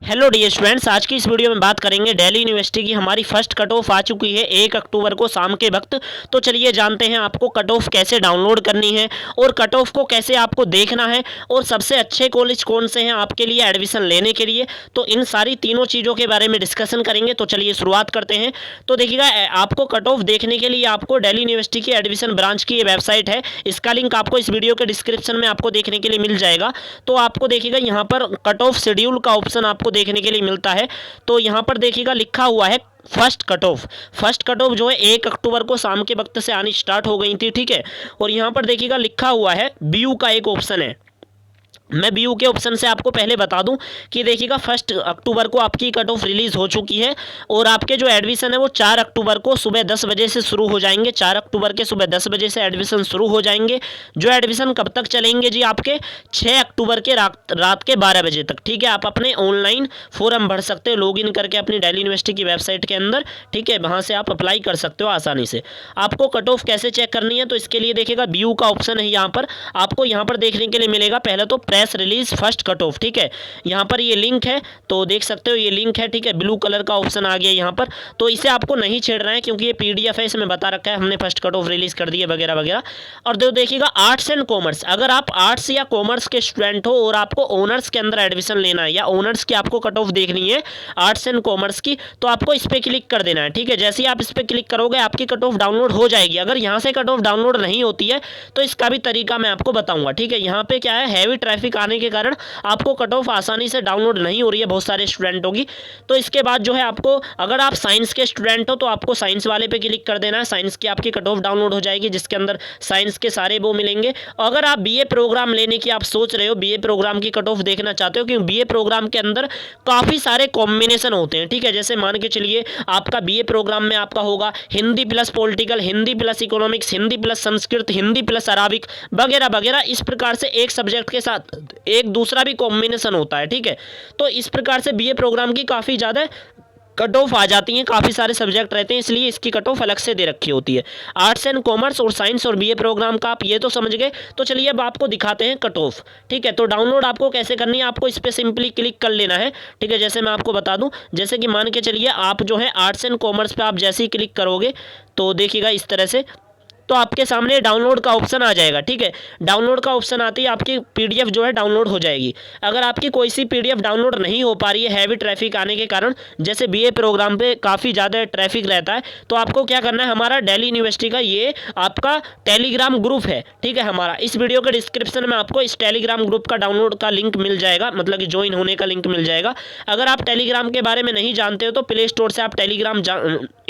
Hello dear students, आज की इस वीडियो में बात करेंगे दिल्ली यूनिवर्सिटी की हमारी फर्स्ट कट ऑफ आ चुकी है 1 अक्टूबर को शाम के वक्त। तो चलिए जानते हैं आपको कट ऑफ कैसे डाउनलोड करनी है और कट ऑफ को कैसे आपको देखना है और सबसे अच्छे कॉलेज कौन से हैं आपके लिए एडमिशन लेने के लिए। तो इन सारी तीनों चीज़ों के बारे में डिस्कशन करेंगे। तो चलिए शुरुआत करते हैं। तो देखिएगा, आपको कट ऑफ देखने के लिए आपको दिल्ली यूनिवर्सिटी की एडमिशन ब्रांच की ये वेबसाइट है, इसका लिंक आपको इस वीडियो के डिस्क्रिप्शन में आपको देखने के लिए मिल जाएगा। तो आपको देखिएगा यहाँ पर कट ऑफ शेड्यूल का ऑप्शन आपको देखने के लिए मिलता है। तो यहाँ पर देखिएगा लिखा हुआ है first cut off. First cut off जो है 1 अक्टूबर को शाम के वक्त से आनी स्टार्ट हो गई थी, ठीक है। और यहाँ पर देखिएगा लिखा हुआ है बीयू का एक ऑप्शन है। मैं बीयू के ऑप्शन से आपको पहले बता दूं कि देखिएगा 1 अक्टूबर को आपकी कट ऑफ रिलीज़ हो चुकी है और आपके जो एडमिशन है वो 4 अक्टूबर को सुबह 10 बजे से शुरू हो जाएंगे। 4 अक्टूबर के सुबह 10 बजे से एडमिशन शुरू हो जाएंगे। जो एडमिशन कब तक चलेंगे जी? आपके 6 अक्टूबर के रात के 12 बजे तक, ठीक है। आप अपने ऑनलाइन फॉर्म भर सकते हो लॉगिन करके अपनी दिल्ली यूनिवर्सिटी की वेबसाइट के अंदर, ठीक है। वहाँ से आप अप्लाई कर सकते हो आसानी से। आपको कट ऑफ कैसे चेक करनी है? तो इसके लिए देखिएगा बीयू का ऑप्शन है, यहाँ पर आपको यहाँ पर देखने के लिए मिलेगा पहले तो press release first cut off, ठीक है। यहाँ पर ये लिंक है, तो देख सकते हो ये लिंक है, ठीक है। ब्लू कलर का ऑप्शन आ गया यहाँ पर। तो इसे आपको नहीं छेड़ना है क्योंकि ये पीडीएफ है, इसमें बता रखा है हमने फर्स्ट कट ऑफ रिलीज कर दी है वगैरह वगैरह। और देखिएगा आर्ट्स एंड कॉमर्स, अगर आप आर्ट्स या कॉमर्स के स्टूडेंट हो और आपको ऑनर्स के अंदर एडमिशन लेना है या ऑनर्स की आपको कट ऑफ देखनी है आर्ट्स एंड कॉमर्स की, तो आपको इस पर क्लिक कर देना है, ठीक है। जैसे ही आप इस पर क्लिक करोगे आपकी कट ऑफ डाउनलोड हो जाएगी। अगर यहाँ से कट ऑफ डाउनलोड नहीं होती है तो इसका भी तरीका मैं आपको बताऊंगा, ठीक है। यहाँ पे क्या है, हैवी ट्रैफिक आने के कारण आपको कट ऑफ आसानी से डाउनलोड नहीं हो रही है बहुत सारे स्टूडेंटों की। तो इसके बाद जो है आपको, अगर आप साइंस के स्टूडेंट हो तो आपको साइंस वाले पे क्लिक कर देना है। साइंस की आपकी कट ऑफ डाउनलोड हो जाएगी जिसके अंदर साइंस के सारे वो मिलेंगे। अगर आप बीए प्रोग्राम लेने की आप सोच रहे हो, बीए प्रोग्राम की कट ऑफ देखना चाहते हो, क्योंकि बीए प्रोग्राम के अंदर काफ़ी सारे कॉम्बिनेशन होते हैं, ठीक है। जैसे मान के चलिए आपका बीए प्रोग्राम में आपका होगा Hindi plus political, Hindi plus economics, Hindi plus Sanskrit, Hindi plus Arabic वगैरह वगैरह। इस प्रकार से एक सब्जेक्ट के साथ एक दूसरा भी कॉम्बिनेशन होता है, ठीक है। तो इस प्रकार से बीए प्रोग्राम की काफ़ी ज़्यादा कट ऑफ आ जाती हैं, काफ़ी सारे सब्जेक्ट रहते हैं, इसलिए इसकी कट ऑफ अलग से दे रखी होती है। आर्ट्स एंड कॉमर्स और साइंस और बीए प्रोग्राम का आप ये तो समझ गए। तो चलिए अब आपको दिखाते हैं कट ऑफ, ठीक है। तो डाउनलोड आपको कैसे करनी है, आपको इस पर सिंपली क्लिक कर लेना है, ठीक है। जैसे मैं आपको बता दूं, जैसे कि मान के चलिए आप जो है आर्ट्स एंड कॉमर्स पर आप जैसे ही क्लिक करोगे तो देखिएगा इस तरह से, तो आपके सामने डाउनलोड का ऑप्शन आ जाएगा, ठीक है। डाउनलोड का ऑप्शन आते ही आपकी पीडीएफ जो है डाउनलोड हो जाएगी। अगर आपकी कोई सी पीडीएफ डाउनलोड नहीं हो पा रही है हैवी ट्रैफिक आने के कारण, जैसे बीए प्रोग्राम पे काफ़ी ज़्यादा ट्रैफिक रहता है, तो आपको क्या करना है, हमारा दिल्ली यूनिवर्सिटी का ये आपका टेलीग्राम ग्रुप है, ठीक है। हमारा इस वीडियो के डिस्क्रिप्शन में आपको इस टेलीग्राम ग्रुप का डाउनलोड का लिंक मिल जाएगा, मतलब कि ज्वाइन होने का लिंक मिल जाएगा। अगर आप टेलीग्राम के बारे में नहीं जानते हो तो प्ले स्टोर से आप टेलीग्राम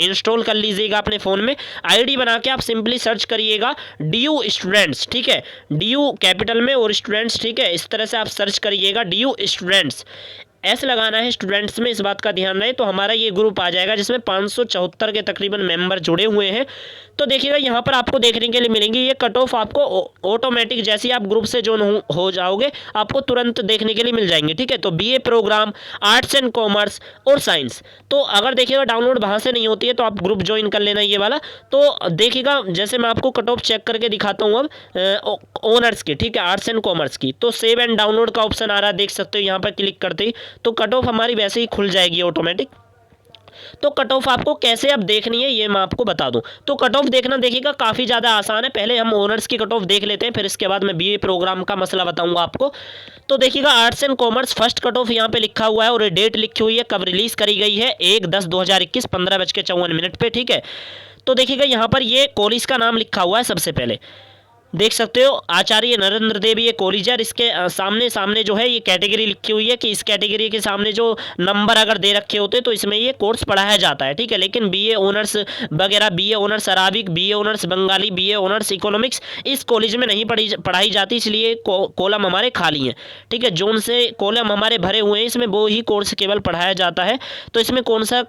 इंस्टॉल कर लीजिएगा अपने फ़ोन में। आईडी बना के आप सिंपली सर्च करिएगा डीयू स्टूडेंट्स, ठीक है। डीयू कैपिटल में और स्टूडेंट्स, ठीक है। इस तरह से आप सर्च करिएगा डीयू स्टूडेंट्स, ऐसे लगाना है स्टूडेंट्स में, इस बात का ध्यान रहे। तो हमारा ये ग्रुप आ जाएगा जिसमें 574 के तकरीबन मेंबर जुड़े हुए हैं। तो देखिएगा यहाँ पर आपको देखने के लिए मिलेंगी ये कट ऑफ, आपको ऑटोमेटिक जैसे ही आप ग्रुप से ज्वाइन हो जाओगे आपको तुरंत देखने के लिए मिल जाएंगे, ठीक है। तो BA program, arts and commerce और साइंस, तो अगर देखिएगा डाउनलोड वहाँ से नहीं होती है तो आप ग्रुप ज्वाइन कर लेना ये वाला। तो देखिएगा जैसे मैं आपको कट ऑफ चेक करके दिखाता हूँ अब ऑनर्स की, ठीक है, आर्ट्स एंड कॉमर्स की। तो सेव एंड डाउनलोड का ऑप्शन आ रहा है, देख सकते हो यहाँ पर क्लिक करते ही तो कट ऑफ हमारी वैसे ही खुल जाएगी ऑटोमेटिक। तो कट ऑफ आपको कैसे अब देखनी है ये मैं आपको बता दूं। तो कट ऑफ देखना देखिएगा काफ़ी ज़्यादा आसान है। पहले हम ऑनर्स की कट ऑफ देख लेते हैं, फिर इसके बाद मैं बीए प्रोग्राम का मसला बताऊंगा आपको। तो देखिएगा arts and commerce first cut off यहाँ पे लिखा हुआ है और डेट लिखी हुई है, कब रिलीज़ करी गई है 1/10/2021 15:54 पे, ठीक है। तो देखिएगा यहाँ पर ये कॉलेज का नाम लिखा हुआ है सबसे पहले, देख सकते हो आचार्य नरेंद्र देव ये कॉलेज है। इसके सामने जो है ये कैटेगरी लिखी हुई है कि इस कैटेगरी के सामने जो नंबर अगर दे रखे होते तो इसमें ये कोर्स पढ़ाया जाता है, ठीक है। लेकिन बीए ऑनर्स वगैरह, BA honours Arabic, BA honours Bengali, BA honours economics इस कॉलेज में नहीं पढ़ाई जाती, इसलिए कॉलम हमारे खाली हैं, ठीक है। जोन से कॉलम हमारे भरे हुए हैं, इसमें वो ही कोर्स केवल पढ़ाया जाता है। तो इसमें कौन सा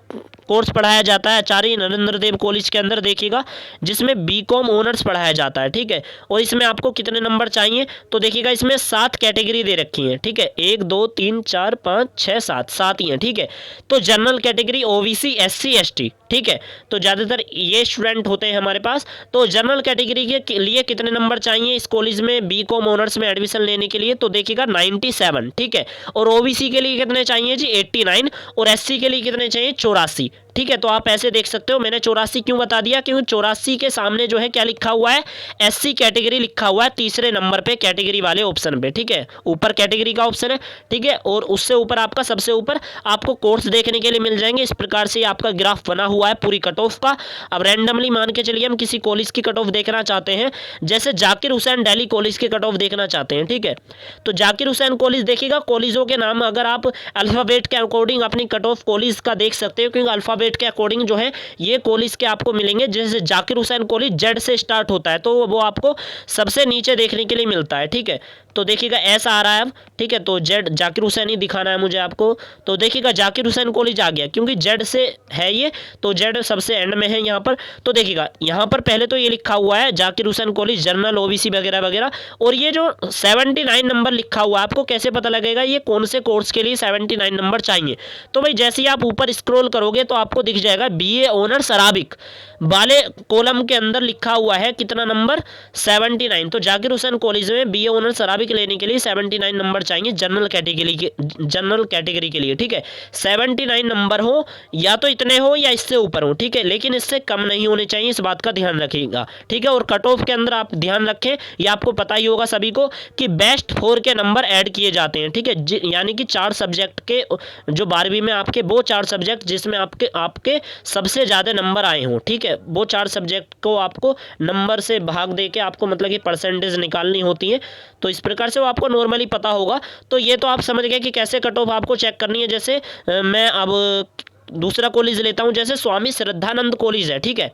कोर्स पढ़ाया जाता है आचार्य नरेंद्र देव कॉलेज के अंदर, देखिएगा, जिसमें बीकॉम ऑनर्स पढ़ाया जाता है, ठीक है। और इसमें आपको कितने नंबर चाहिए, तो देखिएगा इसमें 7 कैटेगरी दे रखी है, ठीक है, 1 2 3 4 5 6 7 ही है, ठीक है। तो general category, OBC, SC ST, ठीक है, तो ज़्यादातर ये स्टूडेंट होते हैं हमारे पास। तो जनरल कैटेगरी के लिए कितने नंबर चाहिए इस कॉलेज में बीकॉम ऑनर्स में एडमिशन लेने के लिए, तो देखिएगा 97, ठीक है। और ओबीसी के लिए कितने चाहिए जी 89, और एससी के लिए कितने चाहिए 84, ठीक है। तो आप ऐसे देख सकते हो, मैंने 84 क्यों बता दिया, क्योंकि 84 के सामने जो है क्या लिखा हुआ है, एससी कैटेगरी लिखा हुआ है तीसरे नंबर पे कैटेगरी वाले ऑप्शन पे, ठीक है। ऊपर कैटेगरी का ऑप्शन है, ठीक है, और उससे ऊपर आपका सबसे ऊपर आपको कोर्स देखने के लिए मिल जाएंगे। इस प्रकार से आपका ग्राफ बना हुआ है पूरी कट ऑफ का। अब रैंडमली मान के चलिए हम किसी कॉलेज की कट ऑफ देखना चाहते हैं, जैसे जाकिर हुसैन दिल्ली कॉलेज की कट ऑफ देखना चाहते हैं, ठीक है। तो जाकिर हुसैन कॉलेज देखिएगा, कॉलेजों के नाम अगर आप अल्फ़ाबेट के अकॉर्डिंग अपनी कट ऑफ कॉलेज का देख सकते हो, क्योंकि अल्फ़ाबेट के अकॉर्डिंग जो है ये कॉलेज के आपको मिलेंगे। जैसे जाकिर हुसैन कॉलेज जेड से स्टार्ट होता है, तो वो आपको सबसे नीचे देखने के लिए मिलता है, ठीक है। तो देखिएगा ऐसा आ रहा है अब, ठीक है। तो जेड जाकिर हुसैन ही दिखाना है मुझे आपको। तो देखिएगा जाकिर हुसैन कॉलेज आ गया, क्योंकि जेड से है ये, तो जेड सबसे एंड में है यहाँ पर। तो देखिएगा यहाँ पर पहले तो ये लिखा हुआ है Zakir Hussain college general OBC वगैरह वगैरह, और ये जो 79 नंबर लिखा हुआ है, आपको कैसे पता लगेगा ये कौन से कोर्स के लिए 79 नंबर चाहिए। तो भाई जैसे ही आप ऊपर स्क्रॉल करोगे तो आपको दिख जाएगा बीए ऑनर्स अराबिक वाले कॉलम के अंदर लिखा हुआ है कितना नंबर 79। तो जाकिर हुसैन कॉलेज में बीए ऑनर्स अराबिक लेने के लिए 79 नंबर चाहिए जनरल कैटेगरी के लिए, ठीक है। 79 नंबर हो, या तो इतने हो या इससे ऊपर हो, ठीक है, लेकिन इससे कम नहीं होने चाहिए, इस बात का ध्यान रखिएगा, ठीक है। और कट ऑफ के अंदर आप ध्यान रखें, ये आपको पता ही होगा सभी को कि बेस्ट 4 के नंबर ऐड किए जाते हैं, ठीक है। यानी कि 4 सब्जेक्ट के जो 12वीं में आपके वो 4 सब्जेक्ट जिसमें आपके सबसे ज़्यादा नंबर आए हों, ठीक है, वो 4 सब्जेक्ट को आपको नंबर से भाग दे के आपको मतलब कि परसेंटेज निकालनी होती है। तो इस प्रकार से वो आपको नॉर्मली पता होगा। तो ये तो आप समझ गए कि कैसे कट ऑफ आपको चेक करनी है। जैसे मैं अब दूसरा कॉलेज लेता हूं, जैसे स्वामी श्रद्धानंद कॉलेज है, ठीक है।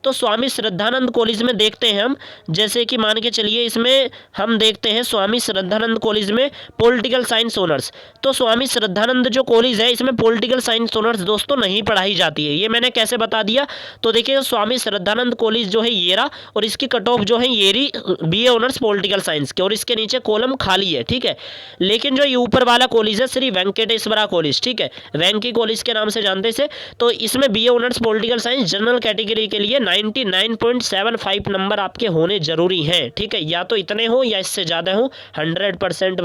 तो स्वामी श्रद्धानंद कॉलेज में देखते हैं हम, जैसे कि मान के चलिए इसमें हम देखते हैं स्वामी श्रद्धानंद कॉलेज में पॉलिटिकल साइंस ऑनर्स। तो स्वामी श्रद्धानंद जो कॉलेज है इसमें पॉलिटिकल साइंस ऑनर्स दोस्तों नहीं पढ़ाई जाती है, ये मैंने कैसे बता दिया। तो देखिए स्वामी श्रद्धानंद कॉलेज जो है ये रहा, और इसकी कट ऑफ जो है ये रही बीए ऑनर्स पॉलिटिकल साइंस के, और इसके नीचे कॉलम खाली है, ठीक है। लेकिन जो ये ऊपर वाला कॉलेज है श्री वेंकटेश्वरा कॉलेज, ठीक है, वेंकी कॉलेज के नाम से से, तो इसमें BA honours political science general category के लिए 99.75 नंबर आपके होने जरूरी हैं, ठीक है। या तो इतने हो या इससे ज़्यादा हो, 100%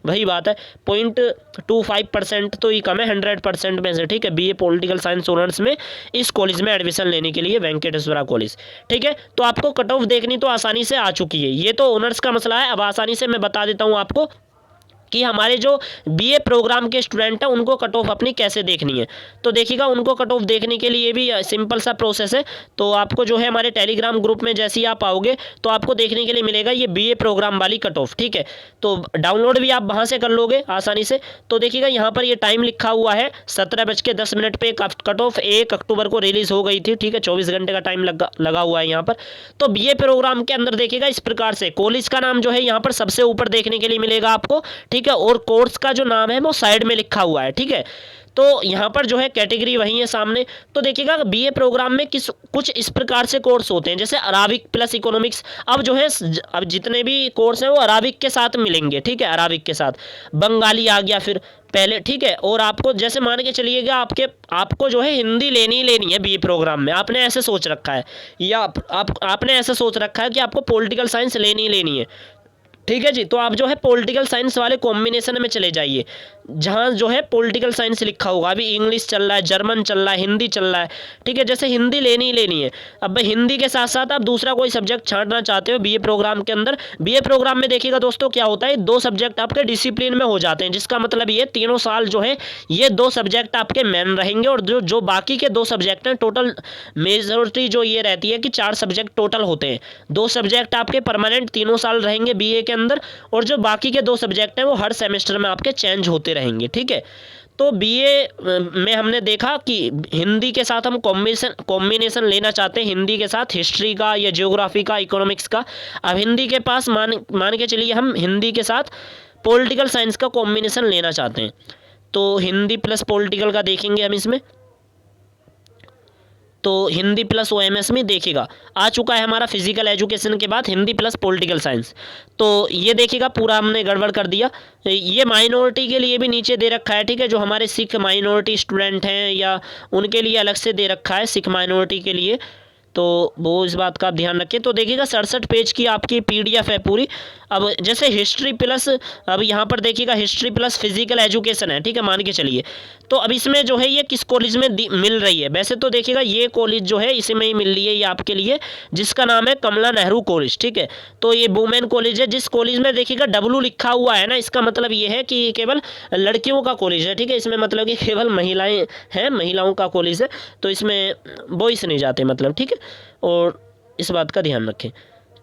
वही बात है, 0.25% तो ये कम है 100% में से, ठीक है। बीए पॉलिटिकल साइंस ऑनर्स में इस कॉलेज में एडमिशन लेने के लिए वेंकटेश्वरा कॉलेज, ठीक है। तो आपको कट ऑफ देखनी तो आसानी से आ चुकी है, ये तो ऑनर्स का मसला है। अब आसानी से मैं बता देता हूँ आपको कि हमारे जो बीए प्रोग्राम के स्टूडेंट हैं उनको कट ऑफ अपनी कैसे देखनी है। तो देखिएगा उनको कट ऑफ देखने के लिए भी सिंपल सा प्रोसेस है। तो आपको जो है हमारे टेलीग्राम ग्रुप में जैसे ही आप आओगे तो आपको देखने के लिए मिलेगा ये बीए प्रोग्राम वाली कट ऑफ, ठीक है। तो डाउनलोड भी आप वहाँ से कर लोगे आसानी से। तो देखिएगा यहाँ पर ये टाइम लिखा हुआ है 17:10 पे कट ऑफ 1 अक्टूबर को रिलीज़ हो गई थी, ठीक है। 24 घंटे का टाइम लगा हुआ है यहाँ पर। तो बीए प्रोग्राम के अंदर देखिएगा इस प्रकार से कॉलेज का नाम जो है यहाँ पर सबसे ऊपर देखने के लिए मिलेगा आपको, ठीक है। और कोर्स का जो नाम है वो साइड में लिखा हुआ है, ठीक है। तो यहाँ पर जो है कैटेगरी वही है सामने। तो देखिएगा बीए प्रोग्राम में कुछ इस प्रकार से कोर्स होते हैं, जैसे अराबिक प्लस इकोनॉमिक्स। अब जो है अब जितने भी कोर्स हैं वो अराबिक के साथ मिलेंगे, ठीक है। अराबिक के साथ बंगाली आ गया फिर पहले, ठीक है। और आपको जैसे मान के चलिएगा आपको जो है हिंदी लेनी ही लेनी है बीए प्रोग्राम में, आपने ऐसे सोच रखा है, या आपने ऐसे सोच रखा है कि आपको पॉलिटिकल साइंस लेनी ही लेनी है, ठीक है जी। तो आप जो है पॉलिटिकल साइंस वाले कॉम्बिनेशन में चले जाइए, जहाँ जो है पॉलिटिकल साइंस लिखा होगा। अभी इंग्लिश चल रहा है, जर्मन चल रहा है, हिंदी चल रहा है, ठीक है। जैसे हिंदी लेनी ही लेनी है। अब हिंदी के साथ साथ आप दूसरा कोई सब्जेक्ट छांटना चाहते हो बीए प्रोग्राम के अंदर, बीए प्रोग्राम में देखिएगा दोस्तों क्या होता है, 2 सब्जेक्ट आपके डिसिप्लिन में हो जाते हैं, जिसका मतलब ये तीनों साल जो है ये 2 सब्जेक्ट आपके मेन रहेंगे। और जो बाकी के 2 सब्जेक्ट हैं, टोटल मेजोरिटी जो ये रहती है कि 4 सब्जेक्ट टोटल होते हैं, 2 सब्जेक्ट आपके परमानेंट तीनों साल रहेंगे बीए के अंदर, और जो बाकी के 2 सब्जेक्ट हैं वो हर सेमेस्टर में आपके चेंज होते रहेंगे, ठीक है। तो बीए में हमने देखा कि हिंदी के साथ हम कॉम्बिनेशन लेना चाहते हैं, हिंदी के साथ हिस्ट्री का या ज्योग्राफी का, इकोनॉमिक्स का। अब हिंदी के पास मान के चलिए हम हिंदी के साथ पॉलिटिकल साइंस का कॉम्बिनेशन लेना चाहते हैं, तो हिंदी प्लस पॉलिटिकल का देखेंगे हम इसमें। तो हिंदी प्लस OMS में देखिएगा आ चुका है हमारा फिजिकल एजुकेशन के बाद हिंदी प्लस पॉलिटिकल साइंस। तो ये देखिएगा पूरा हमने गड़बड़ कर दिया। ये माइनॉरिटी के लिए भी नीचे दे रखा है, ठीक है, जो हमारे सिख माइनॉरिटी स्टूडेंट हैं या उनके लिए अलग से दे रखा है, सिख माइनॉरिटी के लिए, तो वो इस बात का आप ध्यान रखें। तो देखिएगा 67 पेज की आपकी PDF है पूरी। अब जैसे हिस्ट्री प्लस, अब यहाँ पर देखिएगा हिस्ट्री प्लस फिजिकल एजुकेशन है, ठीक है, मान के चलिए। तो अब इसमें जो है ये किस कॉलेज में मिल रही है, वैसे तो देखिएगा ये कॉलेज जो है इसी में ही मिल रही है ये आपके लिए, जिसका नाम है कमला नेहरू कॉलेज, ठीक है। तो ये वुमेन कॉलेज है, जिस कॉलेज में देखिएगा W लिखा हुआ है ना, इसका मतलब ये है कि केवल लड़कियों का कॉलेज है, ठीक है। इसमें मतलब कि केवल महिलाएं हैं, महिलाओं का कॉलेज है, तो इसमें बॉयज़ नहीं जाते मतलब, ठीक है, और इस बात का ध्यान रखें।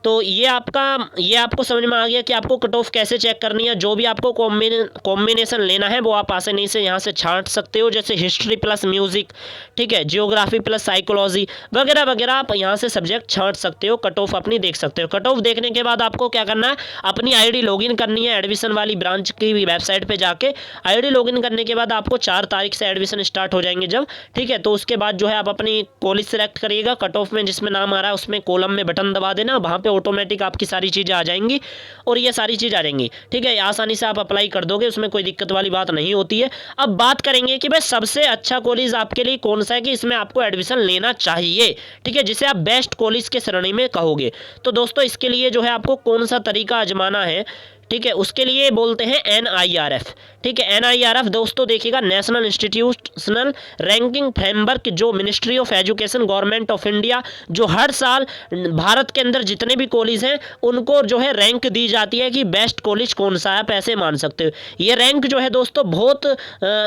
तो ये आपको समझ में आ गया कि आपको कट ऑफ कैसे चेक करनी है। जो भी आपको कॉम्बिनेशन लेना है वो आप आसानी से यहाँ से छांट सकते हो, जैसे हिस्ट्री प्लस म्यूज़िक, ठीक है, जियोग्राफी प्लस साइकोलॉजी वगैरह वगैरह, आप यहाँ से सब्जेक्ट छांट सकते हो, कट ऑफ अपनी देख सकते हो। कट ऑफ देखने के बाद आपको क्या करना है, अपनी ID लॉगिन करनी है एडमिशन वाली ब्रांच की वेबसाइट पर जाके। ID लॉगिन करने के बाद आपको 4 तारीख से एडमिशन स्टार्ट हो जाएंगे जब, ठीक है। तो उसके बाद जो है आप अपनी कॉलेज सेलेक्ट करिएगा, कट ऑफ में जिसमें नाम आ रहा है उसमें कॉलम में बटन दबा देना, वहाँ पे ऑटोमेटिक आपकी सारी चीज़ें आ जाएंगी और ये सारी चीज़ आ जाएंगी, ठीक है। आसानी से आप अप्लाई कर दोगे, उसमें कोई दिक्कत वाली बात नहीं होती है। अब बात करेंगे कि भाई सबसे अच्छा कॉलेज आपके लिए कौन सा है कि इसमें आपको एडमिशन लेना चाहिए, ठीक है, जिसे आप बेस्ट कॉलेज के श्रेणी में कहोगे। तो दोस्तों इसके लिए जो है आपको कौन सा तरीका आजमाना है, ठीक है, उसके लिए बोलते हैं NIRF, ठीक है। NIRF दोस्तों देखिएगा नेशनल इंस्टीट्यूशनल रैंकिंग फ्रेमवर्क, जो ministry of education government of India, जो हर साल भारत के अंदर जितने भी कॉलेज हैं उनको जो है रैंक दी जाती है कि बेस्ट कॉलेज कौन सा है, आप ऐसे मान सकते हो। ये रैंक जो है दोस्तों बहुत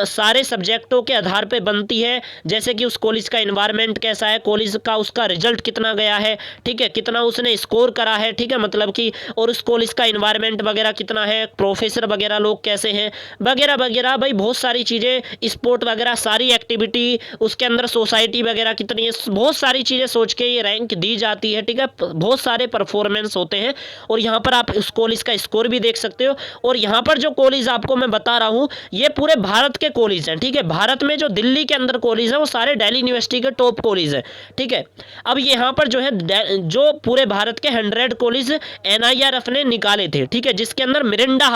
सारे सब्जेक्टों के आधार पर बनती है, जैसे कि उस कॉलेज का इन्वायरमेंट कैसा है, कॉलेज का उसका रिजल्ट कितना गया है, ठीक है, कितना उसने स्कोर करा है, ठीक है, मतलब कि, और उस कॉलेज का इन्वायरमेंट वगैरह कितना है, प्रोफेसर वगैरह लोग कैसे हैं वगैरह वगैरह, भाई बहुत सारी चीज़ें, स्पोर्ट वगैरह सारी एक्टिविटी, उसके अंदर सोसाइटी वगैरह कितनी है, बहुत सारी चीज़ें सोच के ये रैंक दी जाती है, ठीक है। बहुत सारे परफॉर्मेंस होते हैं और यहाँ पर आप उस कॉलेज का स्कोर भी देख सकते हो। और यहाँ पर जो कॉलेज आपको मैं बता रहा हूँ ये पूरे भारत के कॉलेज हैं, ठीक है। भारत में जो दिल्ली के अंदर कॉलेज है वो सारे दिल्ली यूनिवर्सिटी के टॉप कॉलेज हैं, ठीक है। अब यहाँ पर जो है जो पूरे भारत के 100 कॉलेज NIRF ने निकाले थे, ठीक है, जिसके अंदर मिरिंडा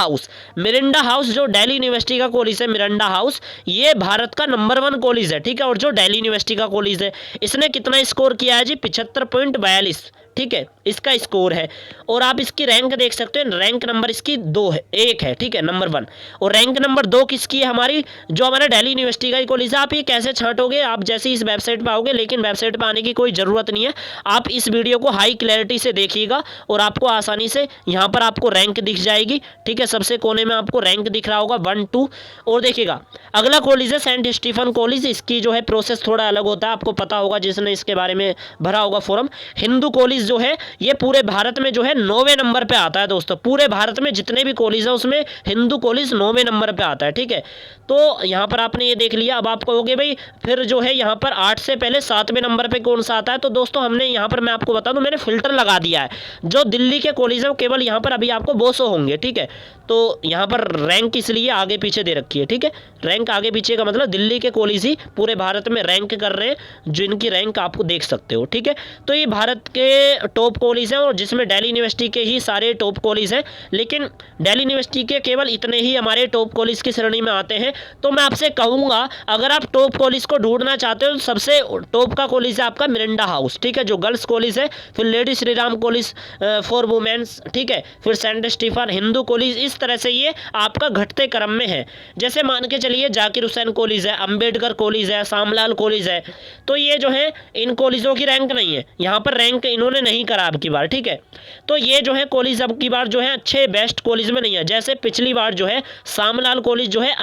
हाउस जो दिल्ली यूनिवर्सिटी का कॉलेज है, मिरिंडा हाउस, ये भारत का नंबर 1 कॉलेज है, ठीक है। और जो दिल्ली यूनिवर्सिटी का कॉलेज है इसने कितना स्कोर किया है जी, 75.42, ठीक है, इसका स्कोर है। और आप इसकी रैंक देख सकते हैं, रैंक नंबर इसकी 1 है, ठीक है, नंबर 1। और रैंक नंबर 2 किसकी है, हमारी जो हमारे दिल्ली यूनिवर्सिटी का कॉलेज है। आप ये कैसे छांटोगे, आप जैसे इस वेबसाइट पर आओगे, लेकिन वेबसाइट पर आने की कोई ज़रूरत नहीं है, आप इस वीडियो को हाई क्लैरिटी से देखिएगा और आपको आसानी से यहाँ पर आपको रैंक दिख जाएगी, ठीक है। सबसे कोने में आपको रैंक दिख रहा होगा 1, 2। और देखिएगा अगला कॉलेज है सेंट स्टीफन कॉलेज। इसकी जो है प्रोसेस थोड़ा अलग होता है, आपको पता होगा जिसने इसके बारे में भरा होगा फॉर्म। हिंदू कॉलेज जो है ये पूरे भारत में जो है 9वें नंबर पे आता है दोस्तों। पूरे भारत में जितने भी कॉलेज है उसमें हिंदू कॉलेज 9वें नंबर पे आता है, ठीक है। तो यहाँ पर आपने ये देख लिया। अब आप कहोगे भाई फिर जो है यहाँ पर 8 से पहले 7वें नंबर पे कौन सा आता है। तो दोस्तों हमने यहाँ पर, मैं आपको बता दूँ, मैंने फिल्टर लगा दिया है। जो दिल्ली के कॉलेज है वो केवल यहाँ पर अभी आपको 200 होंगे, ठीक है। तो यहाँ पर रैंक इसलिए आगे पीछे दे रखी है, ठीक है। रैंक आगे पीछे का मतलब दिल्ली के कॉलेज ही पूरे भारत में रैंक कर रहे हैं, जिनकी रैंक आपको देख सकते हो, ठीक है। तो ये भारत के टॉप कॉलेज हैं और जिसमें दिल्ली यूनिवर्सिटी के ही सारे टॉप कॉलेज हैं, लेकिन दिल्ली यूनिवर्सिटी के केवल इतने ही हमारे टॉप कॉलेज की श्रेणी में आते हैं। तो मैं आपसे कहूँगा अगर आप टॉप कॉलेज को ढूंढना चाहते हो तो सबसे टॉप का कॉलेज है आपका मिरिंडा हाउस, ठीक है, जो गर्ल्स कॉलेज है। फिर lady Shri Ram college for womens, ठीक है। फिर सेंट स्टीफन हिंदू कॉलेज। इस तरह से ये आपका घटते क्रम में है। जैसे मान के चलिए जाकिर हुसैन कॉलेज है, अंबेडकर कॉलेज है, शामलाल कॉलेज है। तो ये जो है इन कॉलेजों की रैंक नहीं है, यहाँ पर रैंक इन्होंने नहीं करा अब की बार, ठीक है। तो ये जो है कॉलेज अब की बार जो है अच्छे बेस्ट कॉलेज में नहीं है। जैसे पिछली बार जो है शामलाल कॉलेज जो है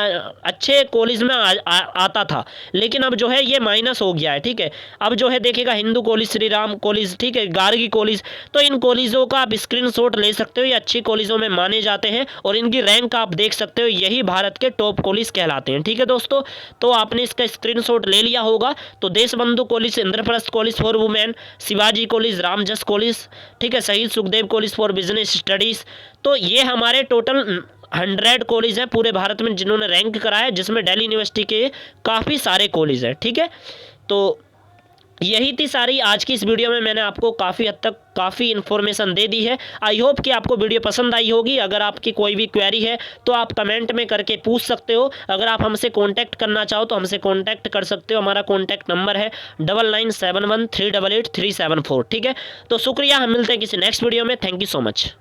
अच्छे कॉलेज में आता था, लेकिन अब जो है ये माइनस हो गया है, ठीक है। अब जो है देखिएगा हिंदू कॉलेज, श्री राम कॉलेज, ठीक है, गार्गी कॉलेज। तो इन कॉलेजों का आप स्क्रीनशॉट ले सकते हो, ये अच्छी कॉलेजों में माने जाते हैं और इनकी रैंक आप देख सकते हो, यही भारत के टॉप कॉलेज कहलाते हैं, ठीक है दोस्तों। तो आपने इसका स्क्रीनशॉट ले लिया होगा। तो Deshbandhu college, Indraprastha college for women, Shivaji college, Ramjas college, ठीक है, शहीद Sukhdev college for business studies. तो ये हमारे टोटल 100 कॉलेज हैं पूरे भारत में जिन्होंने रैंक करा है, जिसमें दिल्ली यूनिवर्सिटी के काफ़ी सारे कॉलेज हैं, ठीक है। तो यही थी सारी आज की इस वीडियो में, मैंने आपको काफ़ी हद तक काफ़ी इन्फॉर्मेशन दे दी है। आई होप कि आपको वीडियो पसंद आई होगी। अगर आपकी कोई भी क्वेरी है तो आप कमेंट में करके पूछ सकते हो। अगर आप हमसे कांटेक्ट करना चाहो तो हमसे कांटेक्ट कर सकते हो। हमारा कांटेक्ट नंबर है 9971388374। ठीक है, तो शुक्रिया, हम मिलते हैं किसी नेक्स्ट वीडियो में। Thank you so much.